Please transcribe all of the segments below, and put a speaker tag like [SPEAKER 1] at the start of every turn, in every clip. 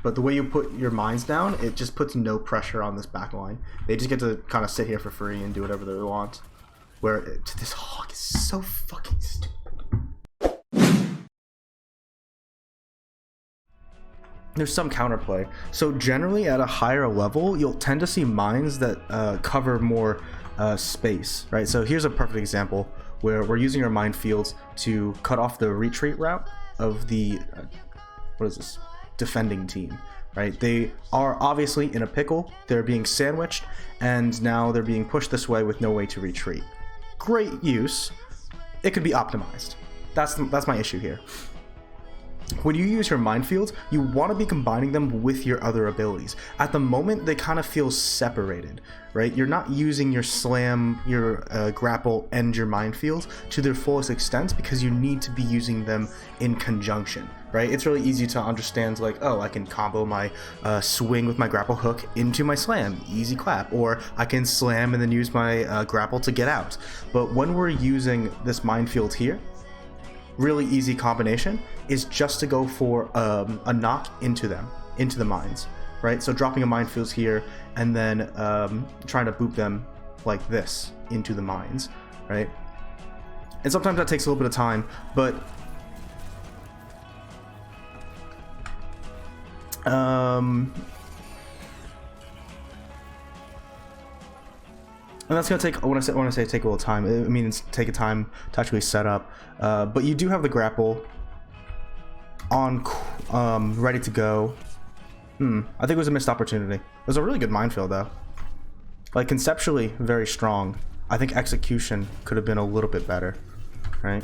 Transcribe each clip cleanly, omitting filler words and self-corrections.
[SPEAKER 1] But the way you put your mines down, it just puts no pressure on this back line. They just get to kind of sit here for free and do whatever they want. Where this hog is so fucking stupid. There's some counterplay. So generally at a higher level, you'll tend to see mines that cover more space, right? So here's a perfect example where we're using our minefields to cut off the retreat route of the, what is this, defending team, right? They are obviously in a pickle, they're being sandwiched, and now they're being pushed this way with no way to retreat. Great use. It could be optimized. That's my issue here. When you use your minefields, you want to be combining them with your other abilities. At the moment, they kind of feel separated, right? You're not using your slam, your grapple, and your minefields to their fullest extent because you need to be using them in conjunction, right? It's really easy to understand, like, oh, I can combo my swing with my grapple hook into my slam, easy clap, or I can slam and then use my grapple to get out. But when we're using this minefield here, really easy combination is just to go for a knock into the mines, right? So dropping a minefield here and then trying to boop them like this into the mines, right? And sometimes that takes a little bit of time, but and that's gonna take, when I say take a little time, it means take a time to actually set up. But you do have the grapple on ready to go. I think it was a missed opportunity. It was a really good minefield though. Like conceptually very strong. I think execution could have been a little bit better, right?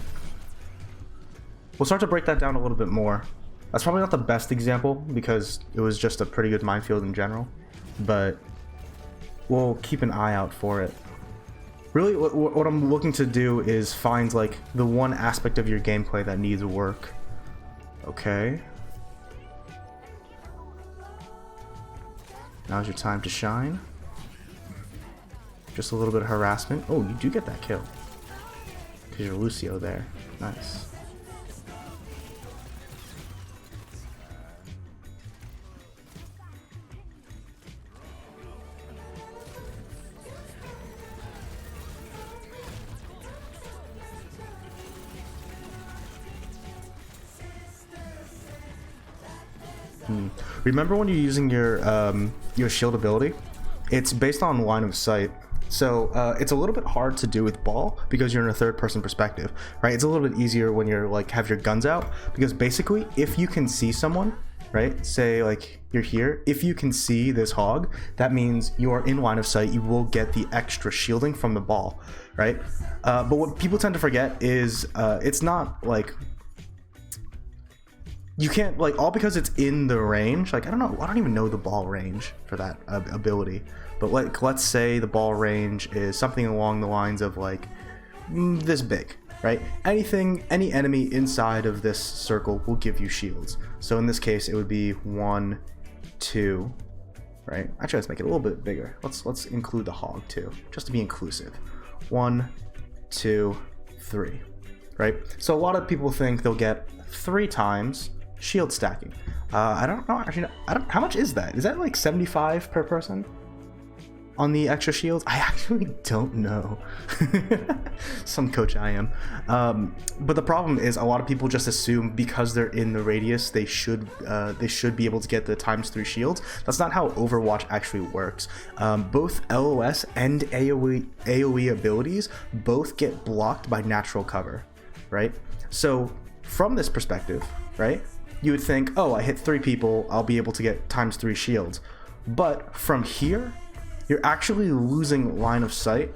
[SPEAKER 1] We'll start to break that down a little bit more. That's probably not the best example because it was just a pretty good minefield in general, but we'll keep an eye out for it. Really, what I'm looking to do is find like the one aspect of your gameplay that needs work. Okay. Now's your time to shine. Just a little bit of harassment. Oh, you do get that kill. Because you're Lucio there. Nice. Remember when you're using your shield ability, it's based on line of sight. So it's a little bit hard to do with ball because you're in a third person perspective, right? It's a little bit easier when you're like have your guns out because basically if you can see someone, right? Say like you're here, if you can see this hog, that means you are in line of sight, you will get the extra shielding from the ball, right? But what people tend to forget is it's not like, you can't, like, all because it's in the range, like, I don't even know the ball range for that ability, but like, let's say the ball range is something along the lines of like this big, right? Any enemy inside of this circle will give you shields. So in this case, it would be 1, 2, right? Actually, let's make it a little bit bigger. Let's include the hog too, just to be inclusive. 1, 2, 3, right? So a lot of people think they'll get 3 times shield stacking. I don't know, actually, how much is that? Is that like 75 per person on the extra shields? I actually don't know. Some coach I am. But the problem is a lot of people just assume because they're in the radius they should be able to get the ×3 shields. That's not how Overwatch actually works. Both LOS and AoE abilities both get blocked by natural cover, right? So from this perspective, right, you would think, oh, I hit 3 people, I'll be able to get ×3 shields. But from here, you're actually losing line of sight,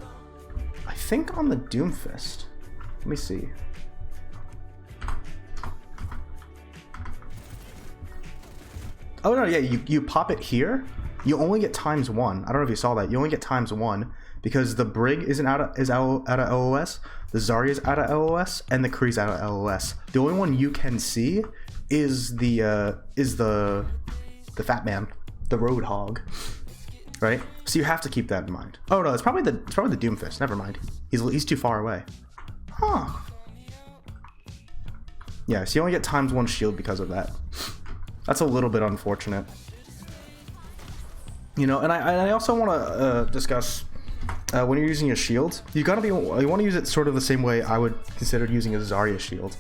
[SPEAKER 1] I think, on the Doomfist. Let me see. Oh no, yeah, you pop it here, you only get ×1. I don't know if you saw that. You only get ×1 because the Brig is out of LOS, the Zarya is out of LOS, and the Kree's out of LOS. The only one you can see is the fat man, the Roadhog, right? So you have to keep that in mind. Oh no, it's probably the Doomfist. Never mind. He's too far away. Huh. Yeah, so you only get ×1 shield because of that. That's a little bit unfortunate. You know, and I also want to discuss when you're using a shield, you want to use it sort of the same way I would consider using a Zarya shield.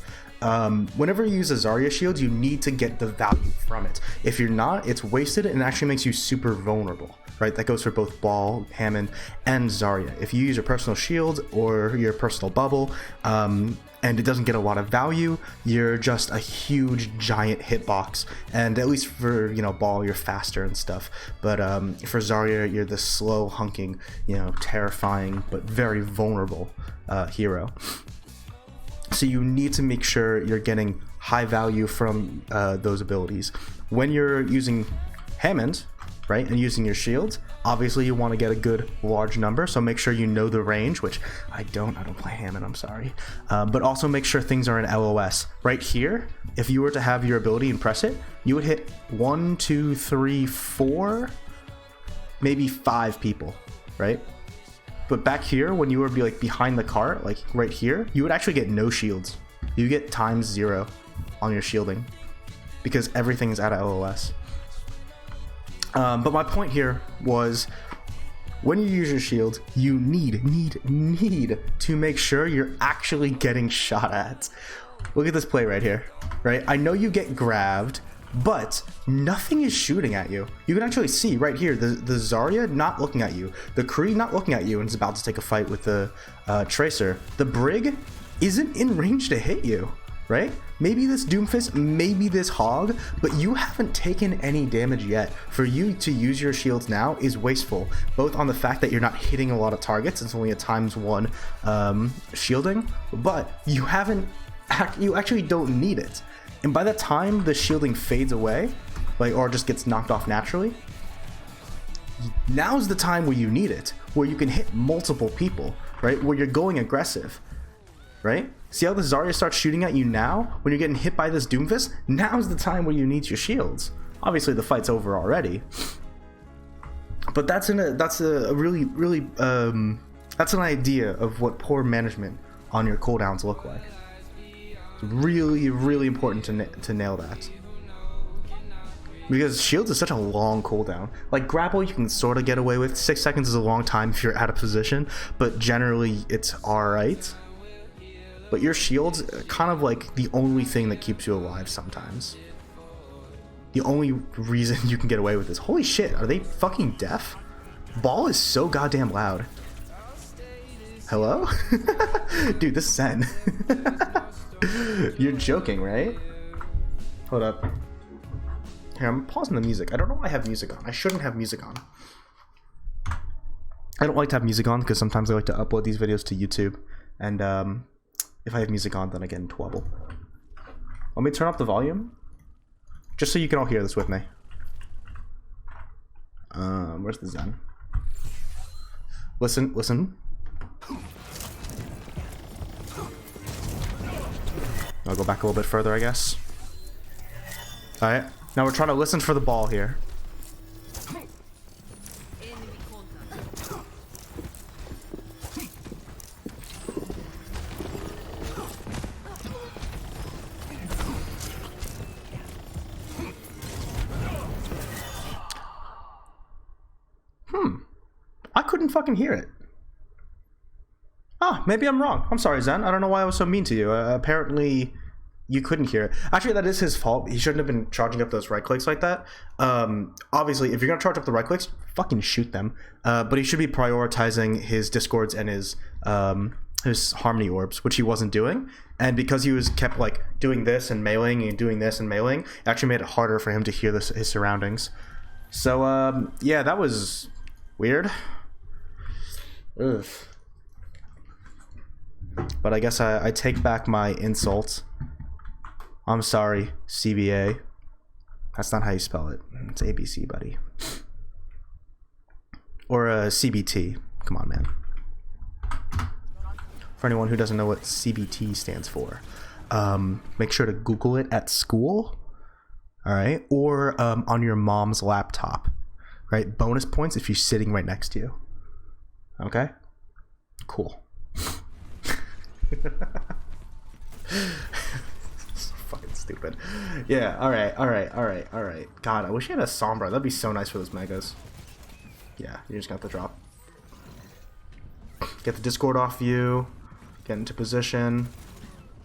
[SPEAKER 1] Whenever you use a Zarya shield, you need to get the value from it. If you're not, it's wasted and actually makes you super vulnerable, right? That goes for both Ball, Hamond, and Zarya. If you use your personal shield or your personal bubble, and it doesn't get a lot of value, you're just a huge giant hitbox. And at least for, you know, Ball, you're faster and stuff. But for Zarya, you're this slow hunking, you know, terrifying but very vulnerable hero. So you need to make sure you're getting high value from those abilities. When you're using Hamond, right, and using your shield, obviously you want to get a good large number, so make sure you know the range, which I don't play Hamond, I'm sorry. But also make sure things are in LOS. Right here, if you were to have your ability and press it, you would hit 1, 2, 3, 4, maybe 5 people, right? But back here, when you were like behind the cart, like right here, you would actually get no shields. You get ×0 on your shielding because everything is out of LOS. But my point here was, when you use your shield, you need to make sure you're actually getting shot at. Look at this play right here, right? I know you get grabbed, but nothing is shooting at you. You can actually see right here, the Zarya not looking at you, the Kree not looking at you and is about to take a fight with the Tracer. The Brig isn't in range to hit you, right? Maybe this Doomfist, maybe this Hog, but you haven't taken any damage yet. For you to use your shields now is wasteful, both on the fact that you're not hitting a lot of targets, it's only a ×1 shielding, but you actually don't need it. And by the time the shielding fades away, like, or just gets knocked off naturally, now's the time where you need it, where you can hit multiple people, right? Where you're going aggressive, right? See how the Zarya starts shooting at you now? When you're getting hit by this Doomfist, now's the time where you need your shields. Obviously, the fight's over already, but that's an idea of what poor management on your cooldowns look like. Really important to nail that, because shields is such a long cooldown. Like grapple you can sort of get away with. 6 seconds is a long time if you're out of position, but generally it's alright. But your shield's kind of like the only thing that keeps you alive sometimes. The only reason you can get away with this. Holy shit, are they fucking deaf? Ball is so goddamn loud. Hello? Dude, this is Zen. You're joking, right? Hold up. Here, I'm pausing the music. I don't know why I have music on. I shouldn't have music on. I don't like to have music on because sometimes I like to upload these videos to YouTube. And if I have music on, then I get in trouble. Let me turn up the volume, just so you can all hear this with me. Where's the Zen? Listen. I'll go back a little bit further, I guess. Alright, now we're trying to listen for the ball here. I couldn't fucking hear it. Ah, maybe I'm wrong. I'm sorry, Zen. I don't know why I was so mean to you. Apparently, you couldn't hear it. Actually, that is his fault. He shouldn't have been charging up those right clicks like that. Obviously, if you're going to charge up the right clicks, fucking shoot them. But he should be prioritizing his discords and his harmony orbs, which he wasn't doing. And because he was kept like doing this and meleeing and doing this and meleeing, it actually made it harder for him to hear his surroundings. So, yeah, that was weird. Ugh. But I guess I take back my insult. I'm sorry, CBA. That's not how you spell it. It's ABC, buddy. Or CBT. Come on, man. For anyone who doesn't know what CBT stands for, make sure to Google it at school. All right, or on your mom's laptop. Right, bonus points if you're sitting right next to you. Okay, cool. Fucking Stupid. Yeah, alright. God, I wish he had a Sombra. That'd be so nice for those megas. Yeah, you just got the drop. Get the Discord off you. Get into position.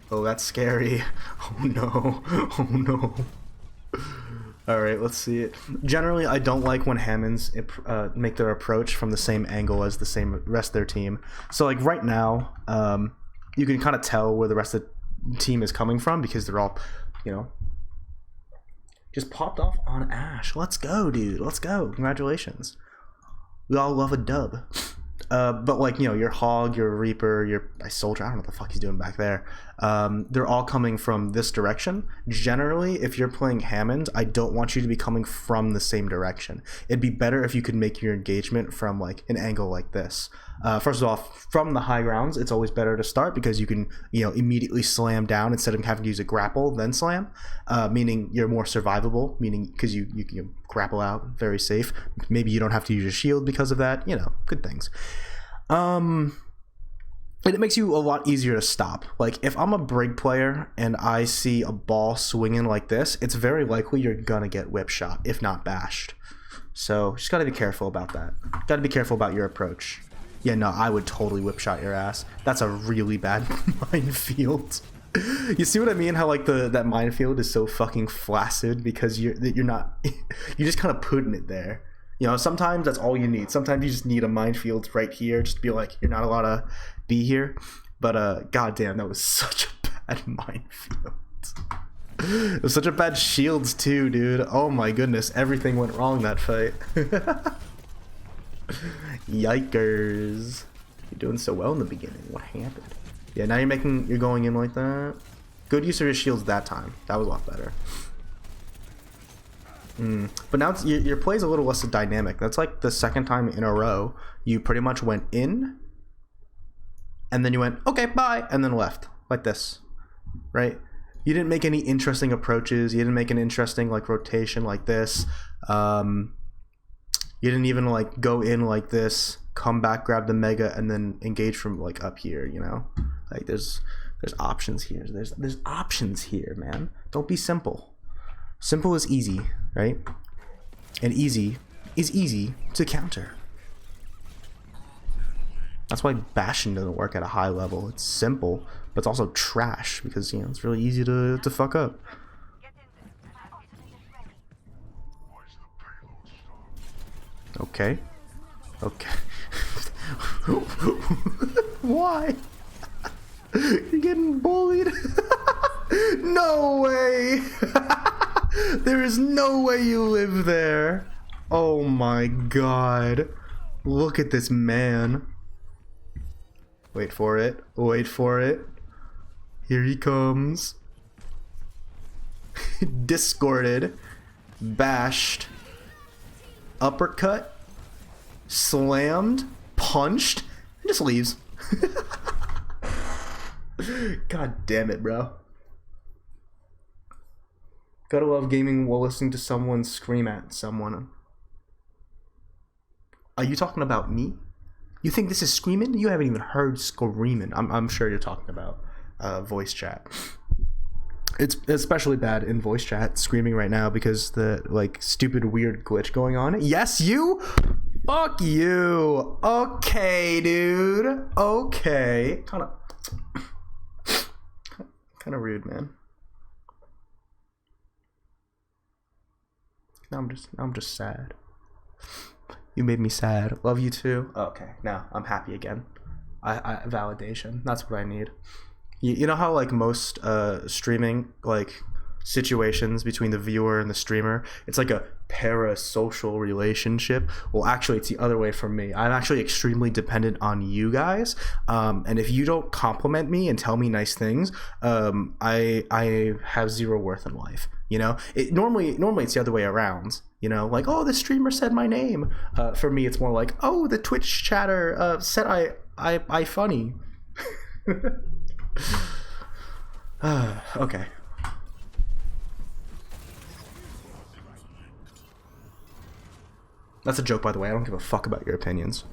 [SPEAKER 1] Oh, that's scary. Oh no. Oh no. Alright, let's see it. Generally, I don't like when Hamonds make their approach from the same angle as the same rest of their team. So, like, right now, you can kind of tell where the rest of the team is coming from because they're all, you know, just popped off on Ashe. Let's go, dude. Let's go. Congratulations. We all love a dub. But like, you know, your Hog, your Reaper, your Soldier, I don't know what the fuck he's doing back there. They're all coming from this direction. Generally, if you're playing Hamond, I don't want you to be coming from the same direction. It'd be better if you could make your engagement from like an angle like this. First of all, from the high grounds, it's always better to start because you can, you know, immediately slam down instead of having to use a grapple then slam, meaning you're more survivable, meaning because you can grapple out, very safe. Maybe you don't have to use your shield because of that, you know, good things. And it makes you a lot easier to stop. Like, if I'm a Brig player and I see a ball swinging like this, it's very likely you're gonna get whip shot, if not bashed. So, just gotta be careful about that. Gotta be careful about your approach. Yeah, no, I would totally whip shot your ass. That's a really bad minefield. You see what I mean? How like that minefield is so fucking flaccid because you're not you're just kind of putting it there. You know, sometimes that's all you need. Sometimes you just need a minefield right here just to be like, you're not allowed to be here. But goddamn, that was such a bad minefield. It was such a bad shields too, dude. Oh my goodness, everything went wrong that fight. Yikers. You're doing so well in the beginning. What happened? Yeah, now you're going in like that. Good use of your shields that time. That was a lot better. But now your play's a little less dynamic. That's like the second time in a row you pretty much went in and then you went, okay, bye, and then left like this, right? You didn't make any interesting approaches. You didn't make an interesting like rotation like this. You didn't even like go in like this, come back, grab the mega, and then engage from like up here, you know? Like there's options here. There's options here, man. Don't be simple. Simple is easy, right? And easy is easy to counter. That's why bashing doesn't work at a high level. It's simple, but it's also trash because, you know, it's really easy to fuck up. Okay. Okay. Why? You're getting bullied? No way! There is no way you live there. Oh my god. Look at this man. Wait for it. Wait for it. Here he comes. Discorded. Bashed. Uppercut. Slammed. Punched. And just leaves. God damn it, bro. Gotta love gaming while listening to someone scream at someone. Are you talking about me? You think this is screaming? You haven't even heard screaming. I'm sure you're talking about voice chat. It's especially bad in voice chat, screaming right now because the like stupid weird glitch going on. Yes, you? Fuck you. Okay, dude. Okay. Kind of rude, man. Now I'm just sad. You made me sad. Love you too. Okay, now I'm happy again. I validation. That's what I need. You know how like most streaming like situations between the viewer and the streamer, it's like a parasocial relationship. Well, actually, it's the other way for me. I'm actually extremely dependent on you guys, and if you don't compliment me and tell me nice things, I have zero worth in life. You know, normally it's the other way around. You know, like, oh, the streamer said my name. For me, it's more like, oh, the Twitch chatter said I funny. Okay. That's a joke, by the way. I don't give a fuck about your opinions.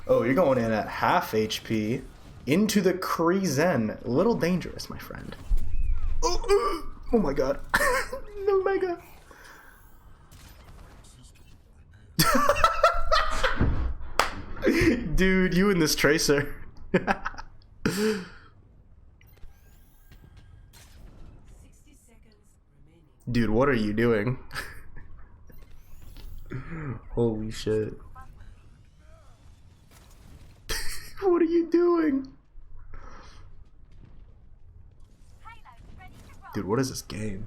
[SPEAKER 1] Oh, you're going in at half HP. Into the Kree Zen. A little dangerous, my friend. Oh my god. No mega. Dude, you and this Tracer. Dude, what are you doing? Holy shit. What are you doing? Dude, what is this game?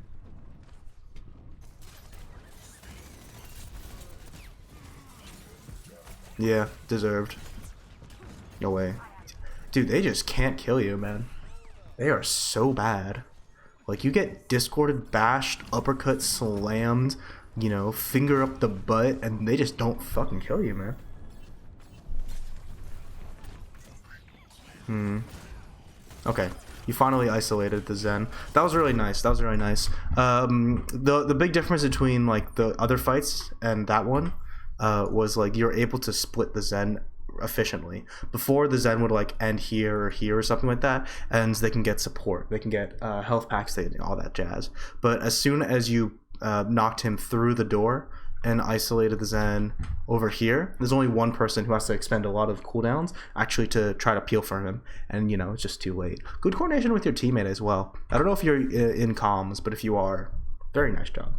[SPEAKER 1] Yeah, deserved. No way. Dude, they just can't kill you, man. They are so bad. Like, you get discorded, bashed, uppercut, slammed, you know, finger up the butt, and they just don't fucking kill you, man. Okay. You finally isolated the Zen. That was really nice. That was really nice. The big difference between like the other fights and that one was like you're able to split the Zen efficiently. Before, the Zen would like end here or something like that, and they can get support. They can get health packs, all that jazz. But as soon as you knocked him through the door and isolated the Zen over here, there's only one person who has to expend a lot of cooldowns actually to try to peel for him, and you know, it's just too late. Good coordination with your teammate as well. I don't know if you're in comms, but if you are, very nice job.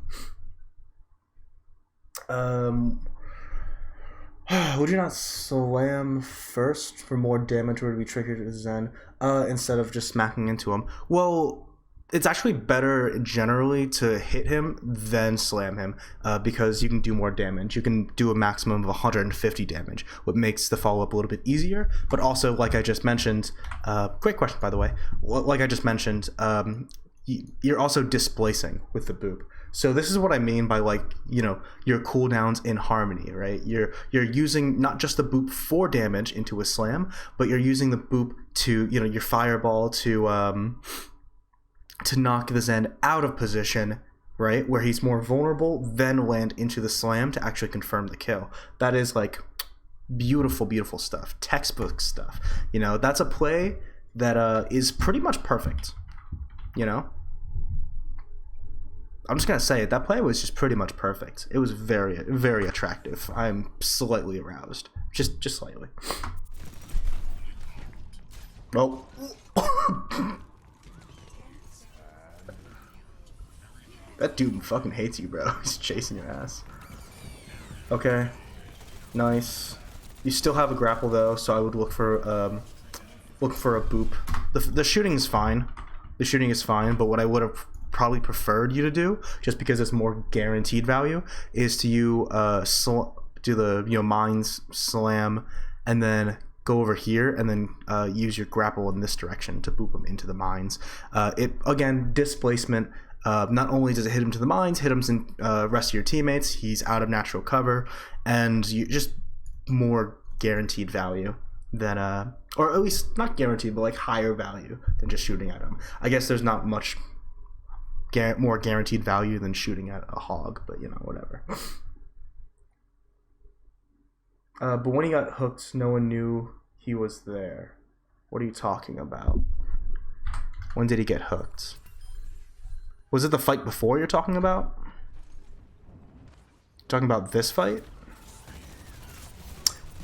[SPEAKER 1] Would you not slam first for more damage, or would it be trickier to Zen instead of just smacking into him? Well, it's actually better generally to hit him than slam him because you can do more damage. You can do a maximum of 150 damage, what makes the follow-up a little bit easier. But also, like I just mentioned, great question, by the way. Like I just mentioned, you're also displacing with the boop. So this is what I mean by, like, you know, your cooldowns in harmony, right? You're using not just the boop for damage into a slam, but you're using the boop to, you know, your fireball to knock the Zen out of position, right, where he's more vulnerable, then land into the slam to actually confirm the kill. That is like beautiful, beautiful stuff, textbook stuff. You know, that's a play that is pretty much perfect. You know, I'm just gonna say it. That play was just pretty much perfect. It was very, very attractive. I'm slightly aroused, just slightly. Oh. That dude fucking hates you, bro. He's chasing your ass. Okay, nice. You still have a grapple though, so I would look for a boop. The shooting is fine. The shooting is fine, but what I would have probably preferred you to do, just because it's more guaranteed value, is to do the, you know, mines slam, and then go over here and then use your grapple in this direction to boop him into the mines. It again, displacement. Not only does it hit him to the mines, hit him in rest of your teammates. He's out of natural cover, and you just more guaranteed value than or at least not guaranteed, but like higher value than just shooting at him. I guess there's not much more guaranteed value than shooting at a hog, but you know, whatever. But when he got hooked, no one knew he was there. What are you talking about? When did he get hooked? Was it the fight before you're talking about? Talking about this fight?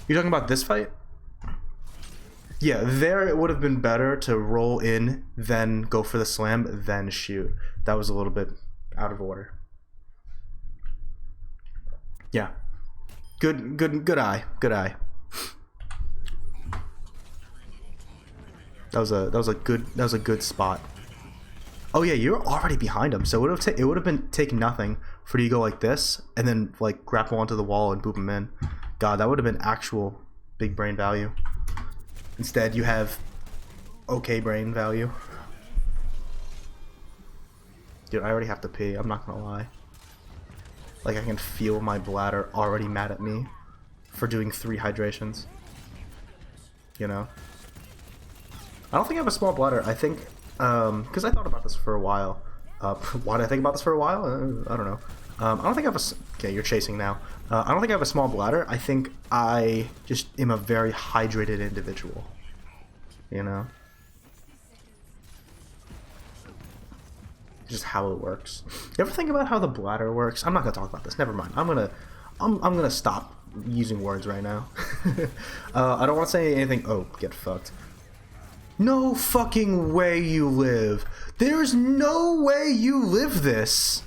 [SPEAKER 1] You're talking about this fight? Yeah, there it would have been better to roll in, then go for the slam, then shoot. That was a little bit out of order. Yeah. Good eye. Good eye. That was a good spot. Oh yeah, you're already behind him, so it would have been taking nothing for you to go like this and then like grapple onto the wall and boop him in. God, that would have been actual big brain value. Instead, you have okay brain value. Dude, I already have to pee. I'm not gonna lie. Like, I can feel my bladder already mad at me for doing 3 hydrations. You know? I don't think I have a small bladder. I think, because I thought about this for a while. Why did I think about this for a while? I don't know. I don't think I have a... Okay, you're chasing now. I don't think I have a small bladder. I think I just am a very hydrated individual. you know? Just how it works. You ever think about how the bladder works? I'm not gonna talk about this. Never mind. I'm gonna stop using words right now. I don't want to say anything. Oh, get fucked. No fucking way you live. There's no way you live this.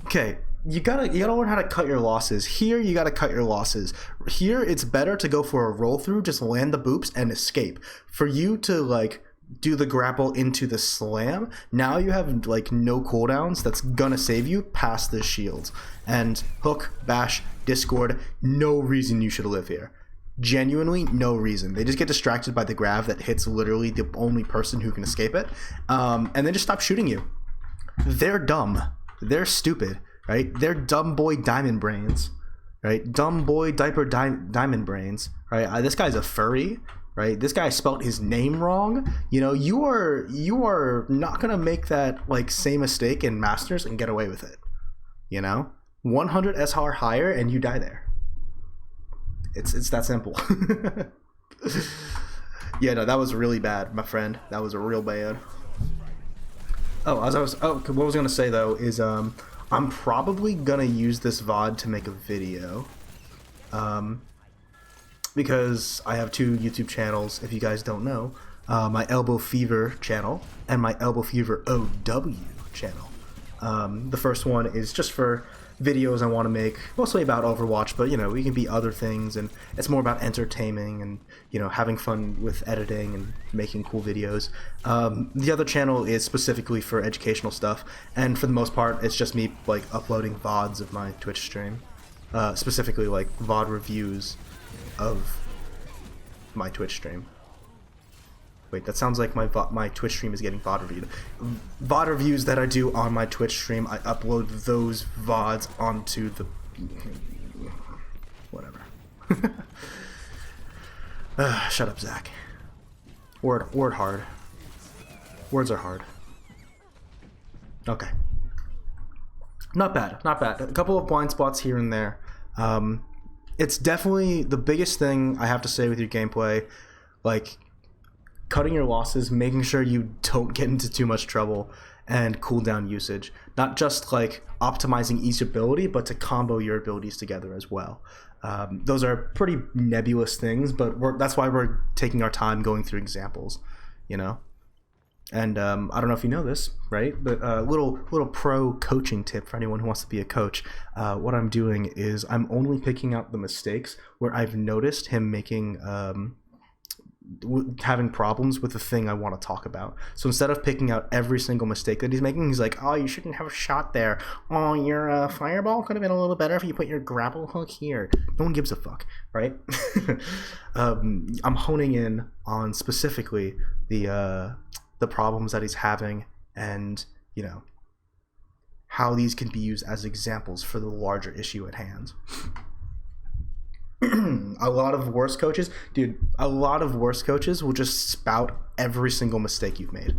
[SPEAKER 1] Okay, you gotta learn how to cut your losses. Here, you gotta cut your losses. Here, it's better to go for a roll through, just land the boops and escape. For you to like do the grapple into the slam, now you have like no cooldowns that's gonna save you past the shields. And hook, bash, discord, no reason you should live here. Genuinely no reason. They just get distracted by the grav that hits literally the only person who can escape it, and then just stop shooting you. They're dumb. They're stupid, right? They're dumb boy diamond brains, right? Dumb boy diaper diamond brains, right? This guy's a furry, right? This guy spelled his name wrong. You know, you are not gonna make that like same mistake in Masters and get away with it. You know, 100 SR higher and you die there. It's that simple. Yeah, no, that was really bad, my friend. That was real bad. Oh, what I was gonna say though is I'm probably gonna use this VOD to make a video. Because I have two YouTube channels, if you guys don't know. My Elbow Fever channel and my Elbow Fever OW channel. The first one is just for videos I want to make, mostly about Overwatch, but you know, we can be other things, and it's more about entertaining and, you know, having fun with editing and making cool videos. The other channel is specifically for educational stuff, and for the most part it's just me like uploading VODs of my Twitch stream, specifically like VOD reviews of my Twitch stream. Wait, that sounds like my Twitch stream is getting VOD reviewed. VOD reviews that I do on my Twitch stream, I upload those VODs onto the... whatever. Shut up, Zach. Word hard. Words are hard. Okay. Not bad, not bad. A couple of blind spots here and there. It's definitely the biggest thing I have to say with your gameplay, like cutting your losses, making sure you don't get into too much trouble, and cooldown usage. Not just like optimizing each ability, but to combo your abilities together as well. Those are pretty nebulous things, but that's why we're taking our time going through examples, you know? And I don't know if you know this, right? But little pro coaching tip for anyone who wants to be a coach. What I'm doing is I'm only picking out the mistakes where I've noticed him making having problems with the thing I want to talk about. So instead of picking out every single mistake that he's making, he's like, oh, you shouldn't have a shot there. Oh, your fireball could have been a little better if you put your grapple hook here. No one gives a fuck, right? I'm honing in on specifically the problems that he's having, and you know, how these can be used as examples for the larger issue at hand. A lot of worse coaches, dude, will just spout every single mistake you've made.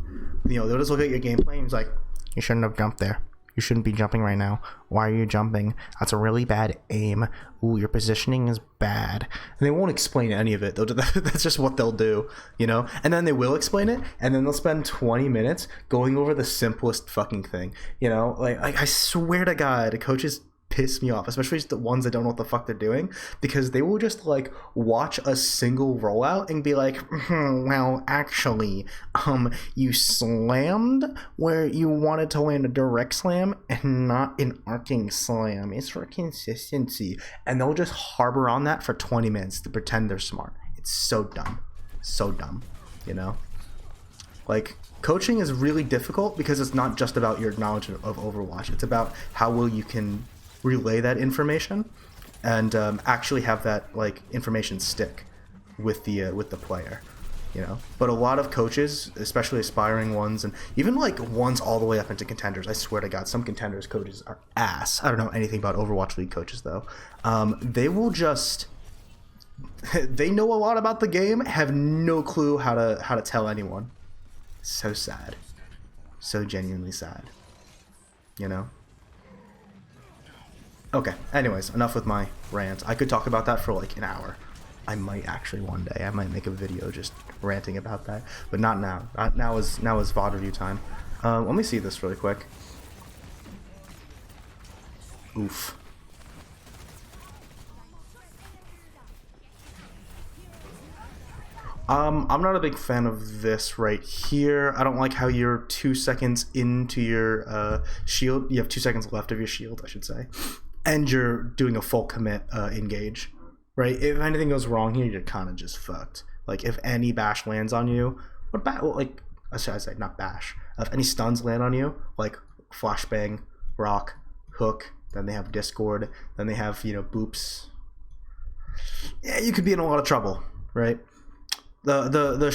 [SPEAKER 1] You know, they'll just look at your gameplay and it's like, you shouldn't have jumped there. You shouldn't be jumping right now. Why are you jumping? That's a really bad aim. Ooh, your positioning is bad. And they won't explain any of it. That's just what they'll do, you know? And then they will explain it, and then they'll spend 20 minutes going over the simplest fucking thing, you know? Like I swear to God, coaches piss me off, especially the ones that don't know what the fuck they're doing, because they will just like watch a single rollout and be like, well, actually, you slammed where you wanted to land a direct slam and not an arcing slam. It's for consistency. And they'll just harbor on that for 20 minutes to pretend they're smart. It's so dumb, you know? Like, coaching is really difficult because it's not just about your knowledge of Overwatch. It's about how well you can relay that information and actually have that like information stick with the player, you know. But a lot of coaches, especially aspiring ones, and even like ones all the way up into contenders, I swear to God, some contenders coaches are ass. I don't know anything about Overwatch League coaches though. They will just they know a lot about the game, have no clue how to tell anyone. So sad, so genuinely sad, you know. Okay, anyways, enough with my rant. I could talk about that for like an hour. I might actually one day. I might make a video just ranting about that, but not now. Now is VOD review time. Let me see this really quick. Oof. I'm not a big fan of this right here. I don't like how you're 2 seconds into your shield. You have 2 seconds left of your shield, I should say, and you're doing a full commit engage. Right? If anything goes wrong here, you're kind of just fucked. Like if any bash lands on you, like I should say not bash. If any stuns land on you, like flashbang, rock, hook, then they have discord, then they have, you know, boops. Yeah, you could be in a lot of trouble, right? The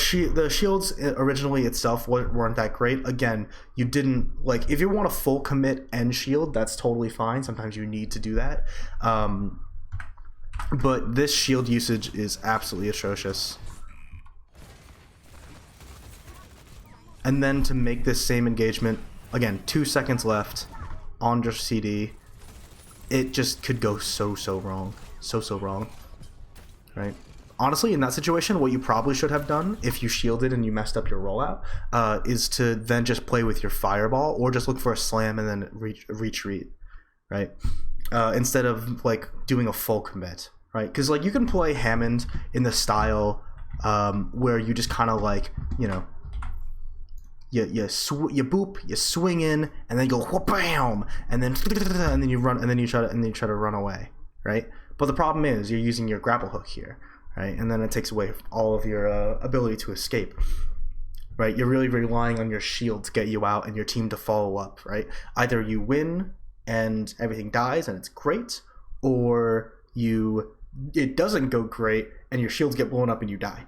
[SPEAKER 1] shields originally itself weren't that great. Again, you didn't like if you want a full commit and shield, that's totally fine. Sometimes you need to do that. But this shield usage is absolutely atrocious. And then to make this same engagement, again, 2 seconds left on your CD, it just could go so wrong. So wrong. Right? Honestly, in that situation, what you probably should have done, if you shielded and you messed up your rollout, is to then just play with your fireball, or just look for a slam and then retreat, right? Instead of like doing a full commit, right? Because like you can play Hamond in the style where you just kind of like, you know, you boop, you swing in, and then you go bam, and then you run, and then you try to run away, right? But the problem is you're using your grapple hook here, right? And then it takes away all of your ability to escape, right? You're really relying on your shield to get you out and your team to follow up, right? Either you win and everything dies and it's great, or it doesn't go great and your shields get blown up and you die.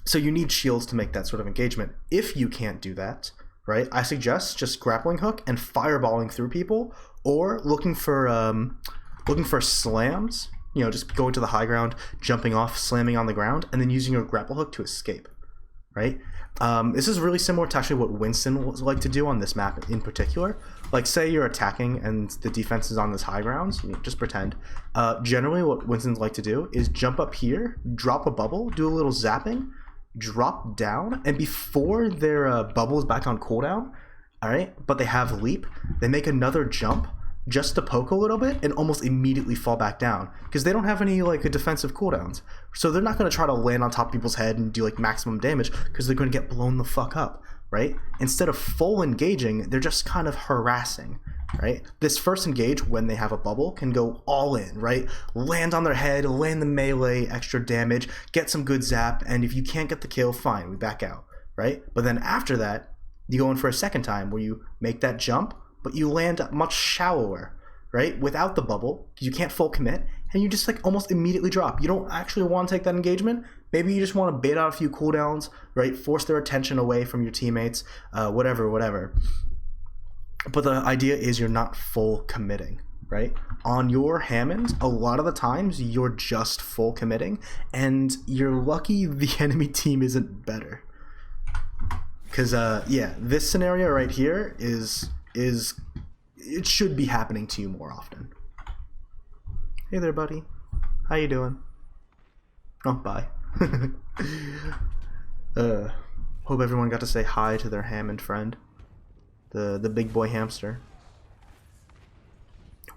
[SPEAKER 1] So you need shields to make that sort of engagement. If you can't do that, right, I suggest just grappling hook and fireballing through people, or looking for slams. You know, just going to the high ground, jumping off, slamming on the ground, and then using your grapple hook to escape, right? This is really similar to actually what Winston would like to do on this map in particular. Like, say you're attacking and the defense is on this high ground, you know, just pretend. Generally, what Winston's like to do is jump up here, drop a bubble, do a little zapping, drop down, and before their bubble is back on cooldown, all right, but they have leap, they make another jump, just to poke a little bit and almost immediately fall back down, because they don't have any like defensive cooldowns, so they're not going to try to land on top of people's head and do like maximum damage, because they're going to get blown the fuck up, right? Instead of full engaging, they're just kind of harassing, right? This first engage, when they have a bubble, can go all in, right? Land on their head, land the melee, extra damage, get some good zap, and if you can't get the kill, fine, we back out, right? But then after that, you go in for a second time where you make that jump, but you land much shallower, right? Without the bubble, because you can't full commit, and you just like almost immediately drop. You don't actually want to take that engagement. Maybe you just want to bait out a few cooldowns, right? Force their attention away from your teammates, whatever. But the idea is you're not full committing, right? On your Hamond, a lot of the times you're just full committing, and you're lucky the enemy team isn't better. Because yeah, this scenario right here is it should be happening to you more often. Hey there, buddy. How you doing? Oh, bye. Hope everyone got to say hi to their Hamond friend, the big boy hamster.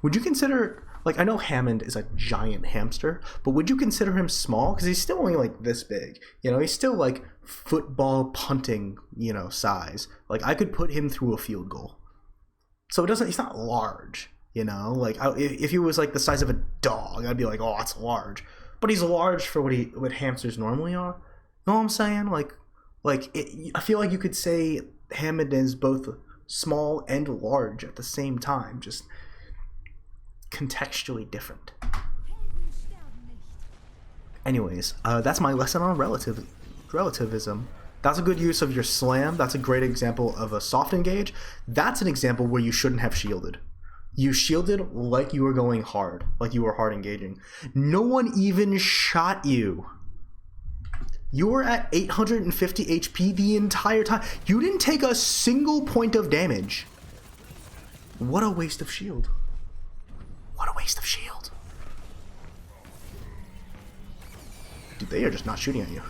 [SPEAKER 1] Would you consider, like, I know Hamond is a giant hamster, but would you consider him small? Because he's still only like this big. You know, he's still like football punting, you know, size. Like, I could put him through a field goal. So he's not large, you know? Like, if he was like the size of a dog, I'd be like, oh, that's large. But he's large for what hamsters normally are. You know what I'm saying? I feel like you could say Hamond is both small and large at the same time, just contextually different. Anyways, that's my lesson on relativism. That's a good use of your slam. That's a great example of a soft engage. That's an example where you shouldn't have shielded. You shielded like you were going hard, like you were hard engaging. No one even shot you. You were at 850 HP the entire time. You didn't take a single point of damage. What a waste of shield. What a waste of shield. they are just not shooting at you.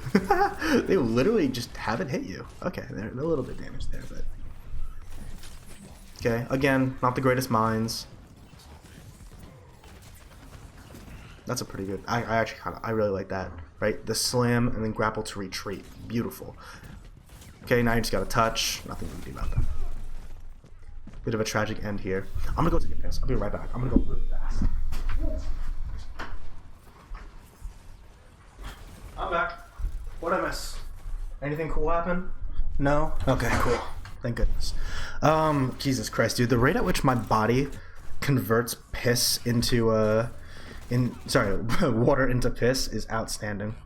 [SPEAKER 1] They literally just haven't hit you. Okay, they're a little bit damaged there, but okay. Again, not the greatest minds. That's a pretty good. I actually I really like that. Right, the slam and then grapple to retreat. Beautiful. Okay, now you just got a touch. Nothing you can do about that. Bit of a tragic end here. I'm gonna go take a piss. I'll be right back. I'm gonna go really fast. I'm back. What'd I miss? Anything cool happen? No? Okay, cool. Thank goodness. Jesus Christ, dude. The rate at which my body converts piss into water into piss is outstanding.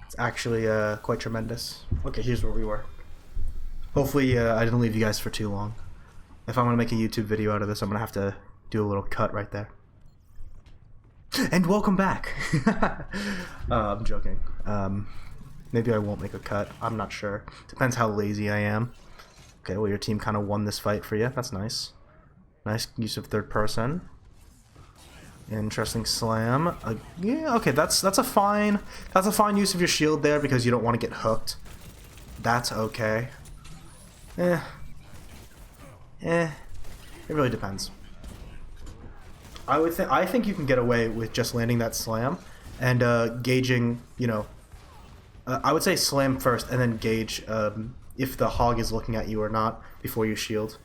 [SPEAKER 1] It's actually quite tremendous. Okay, here's where we were. Hopefully I didn't leave you guys for too long. If I'm gonna make a YouTube video out of this, I'm gonna have to do a little cut right there. And welcome back. I'm joking. Maybe I won't make a cut. I'm not sure. Depends how lazy I am. Okay, well your team kind of won this fight for you. That's nice. Nice use of third person. Interesting slam. Yeah, okay, that's a fine use of your shield there because you don't want to get hooked. That's okay. It really depends. I think you can get away with just landing that slam and gauging, you know, I would say slam first and then gauge if the hog is looking at you or not before you shield,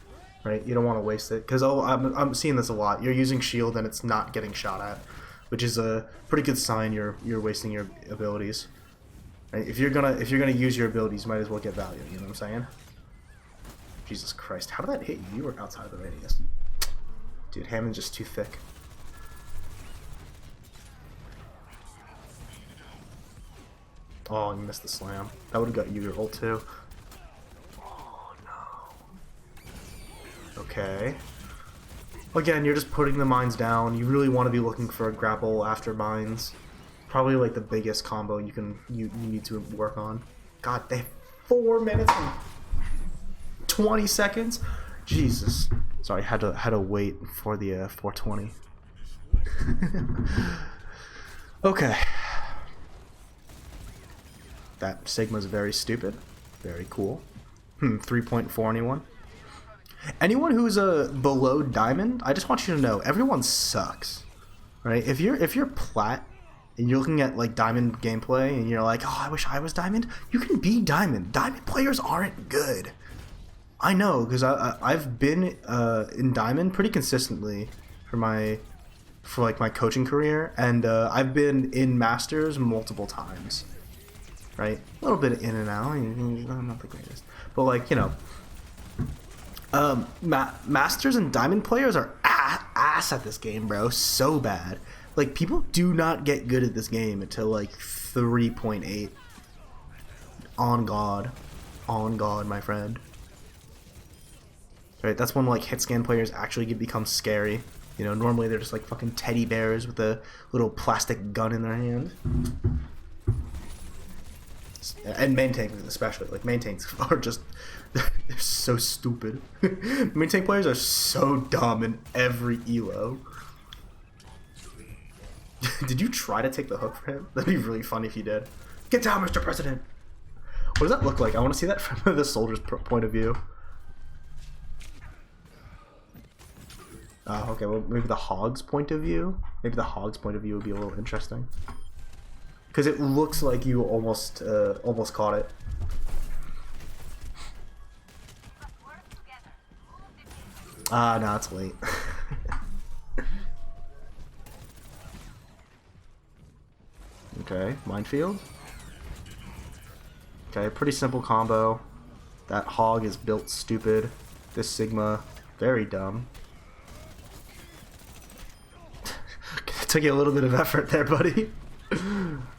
[SPEAKER 1] right? You don't want to waste it because I'm seeing this a lot. You're using shield and it's not getting shot at, which is a pretty good sign you're wasting your abilities. Right? If you're gonna use your abilities, you might as well get value. You know what I'm saying? Jesus Christ, how did that hit you? You were outside of the radius. Dude, Hamond's just too thick. Oh, you missed the slam. That would have got you your ult too. Oh no. Okay. Again, you're just putting the mines down. You really want to be looking for a grapple after mines. Probably like the biggest combo you need to work on. God, they have 4 minutes and 20 seconds. Jesus. Sorry, had to wait for the 420. Okay. That Sigma's very stupid. Very cool. 3.4 anyone? Anyone who's below diamond, I just want you to know everyone sucks. Right? If you're plat and you're looking at like diamond gameplay and you're like, "Oh, I wish I was diamond." You can be diamond. Diamond players aren't good. I know, because I've been in diamond pretty consistently for my coaching career, and I've been in masters multiple times. Right, a little bit in and out. I'm not the greatest, but like, you know, masters and diamond players are ass at this game, bro. So bad. Like, people do not get good at this game until like 3.8. On God, my friend. Right, that's when like hit scan players actually become scary. You know, normally they're just like fucking teddy bears with a little plastic gun in their hand. And main tanks especially. Like, main tanks are just, they're so stupid. Main tank players are so dumb in every elo. Did you try to take the hook for him? That'd be really funny if you did. Get down, Mr. President! What does that look like? I want to see that from the soldier's point of view. Okay, well, maybe the hog's point of view? Maybe the hog's point of view would be a little interesting. Because it looks like you almost caught it. No, it's late. Okay, minefield. Okay, pretty simple combo. That hog is built stupid. This Sigma, very dumb. It took you a little bit of effort there, buddy.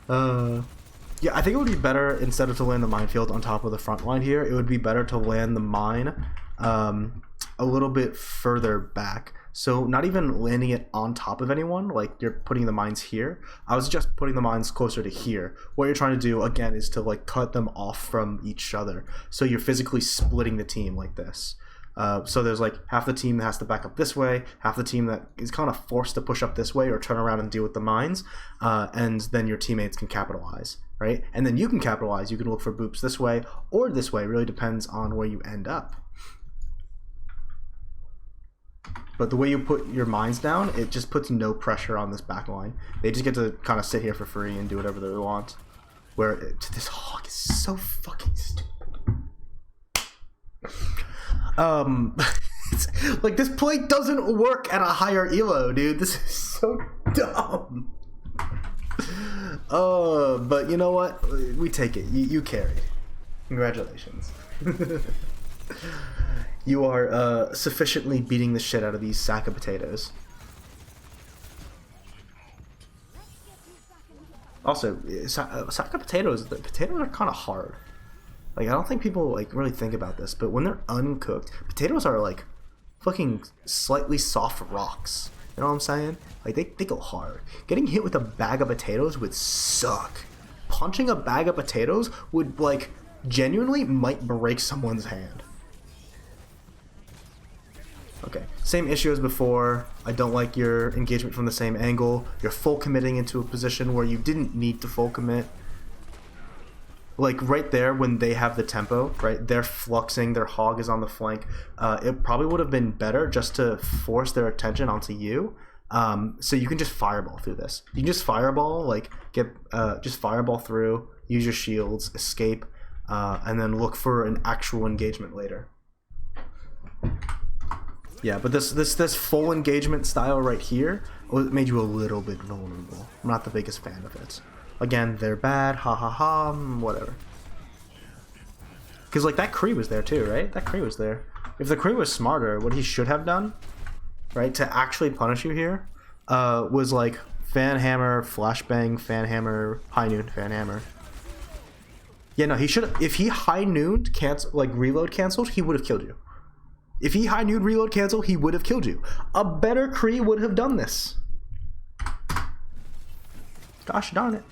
[SPEAKER 1] Yeah, I think it would be better, instead of to land the minefield on top of the front line here, it would be better to land the mine a little bit further back. So not even landing it on top of anyone, like you're putting the mines here. I was just putting the mines closer to here. What you're trying to do, again, is to like cut them off from each other. So you're physically splitting the team like this. So there's like half the team that has to back up this way, half the team that is kind of forced to push up this way or turn around and deal with the mines, and then your teammates can capitalize, right? And then you can capitalize. You can look for boops this way or this way. It really depends on where you end up. But the way you put your mines down, it just puts no pressure on this back line. They just get to kind of sit here for free and do whatever they want. Where this hog is so fucking stupid. It's, like, this play doesn't work at a higher elo, dude. This is so dumb. But you know what? We take it. You carried. Congratulations. You are sufficiently beating the shit out of these sack of potatoes. Also, sack of potatoes, the potatoes are kind of hard. Like, I don't think people like really think about this, but when they're uncooked, potatoes are like fucking slightly soft rocks. You know what I'm saying? Like, they go hard. Getting hit with a bag of potatoes would suck. Punching a bag of potatoes would, like, genuinely might break someone's hand. Okay, same issue as before. I don't like your engagement from the same angle. You're full committing into a position where you didn't need to full commit. Like right there when they have the tempo, right? They're fluxing, their hog is on the flank. It probably would have been better just to force their attention onto you. So you can just fireball through this. You can just fireball, like just fireball through, use your shields, escape, and then look for an actual engagement later. Yeah, but this full engagement style right here made you a little bit vulnerable. I'm not the biggest fan of it. Again, they're bad, ha ha ha, whatever. Because, like, that Kree was there too, right? That Kree was there. If the Kree was smarter, what he should have done, right, to actually punish you here, was, like, fan hammer, flashbang, fan hammer, high noon, fan hammer. Yeah, no, he should have, if he high nooned, reload canceled, he would have killed you. If he high noon reload cancel, he would have killed you. A better Kree would have done this. Gosh darn it.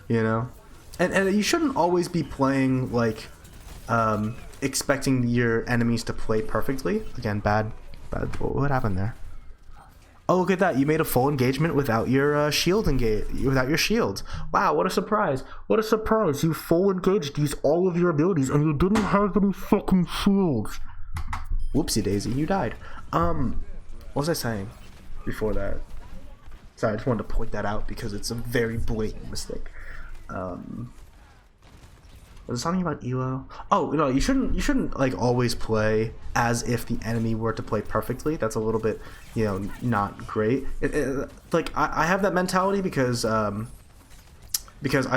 [SPEAKER 1] You know? And you shouldn't always be playing, like, expecting your enemies to play perfectly. Again, bad. What happened there? Oh, look at that. You made a full engagement without your shield without your shields. Wow, what a surprise. What a surprise. You full engaged, used all of your abilities, and you didn't have any fucking shields. Whoopsie daisy, you died. What was I saying before that? Sorry, I just wanted to point that out because it's a very blatant mistake. Was it something about elo? Oh, no, you shouldn't like always play as if the enemy were to play perfectly. That's a little bit, you know, not great. Like I have that mentality because I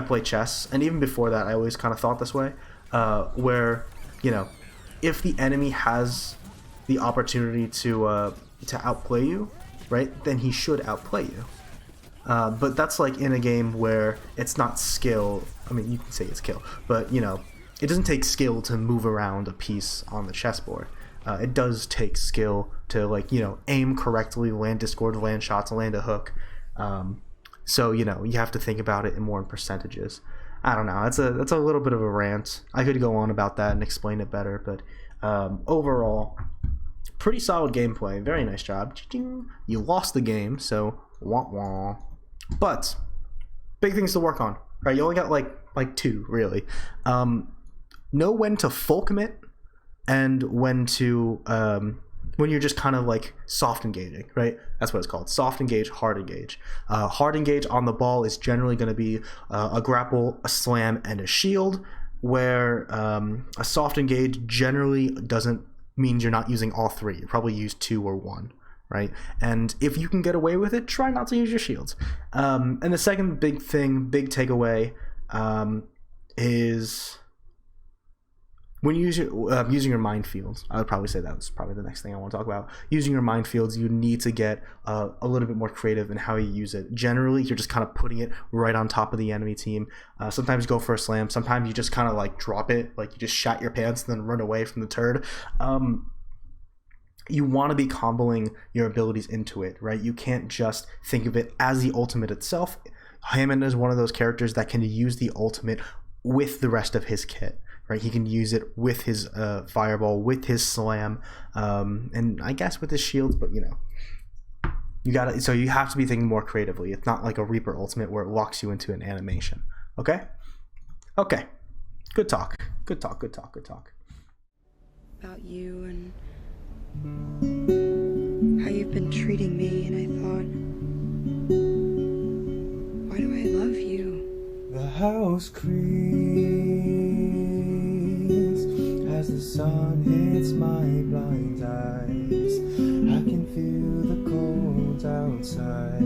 [SPEAKER 1] play chess, and even before that, I always kind of thought this way, where, you know, if the enemy has the opportunity to outplay you, right, then he should outplay you. But that's like in a game where it's not skill. I mean, you can say it's skill, but, you know, it doesn't take skill to move around a piece on the chessboard. It does take skill to, like, you know, aim correctly, land discord, land shots, land a hook. So, you know, you have to think about it in percentages. I don't know. That's a little bit of a rant. I could go on about that and explain it better, but overall, pretty solid gameplay. Very nice job. You lost the game, so wah wah. But big things to work on, right? You only got like two, really. Know when to full commit and when to when you're just kind of like soft engaging, right? That's what it's called. Soft engage, hard engage. Hard engage on the ball is generally going to be a grapple, a slam, and a shield, where a soft engage generally doesn't mean you're not using all three. You probably use two or one, right? And if you can get away with it, try not to use your shields. And the second big takeaway is when you use using your minefields. I would probably say that's probably the next thing I want to talk about. Using your minefields, you need to get a little bit more creative in how you use it. Generally, you're just kind of putting it right on top of the enemy team. Sometimes you go for a slam. Sometimes you just kind of like drop it, like you just shat your pants and then run away from the turd. You want to be comboing your abilities into it, right? You can't just think of it as the ultimate itself. Hamond is one of those characters that can use the ultimate with the rest of his kit. right? He can use it with his fireball, with his slam, and I guess with his shields, but you know. So you have to be thinking more creatively. It's not like a Reaper ultimate where it locks you into an animation. Okay? Okay. Good talk. Good talk, good talk, good talk.
[SPEAKER 2] About you and how you've been treating me, and I thought, why do I love you?
[SPEAKER 3] The house creaks as the sun hits my blind eyes. I can feel the cold outside,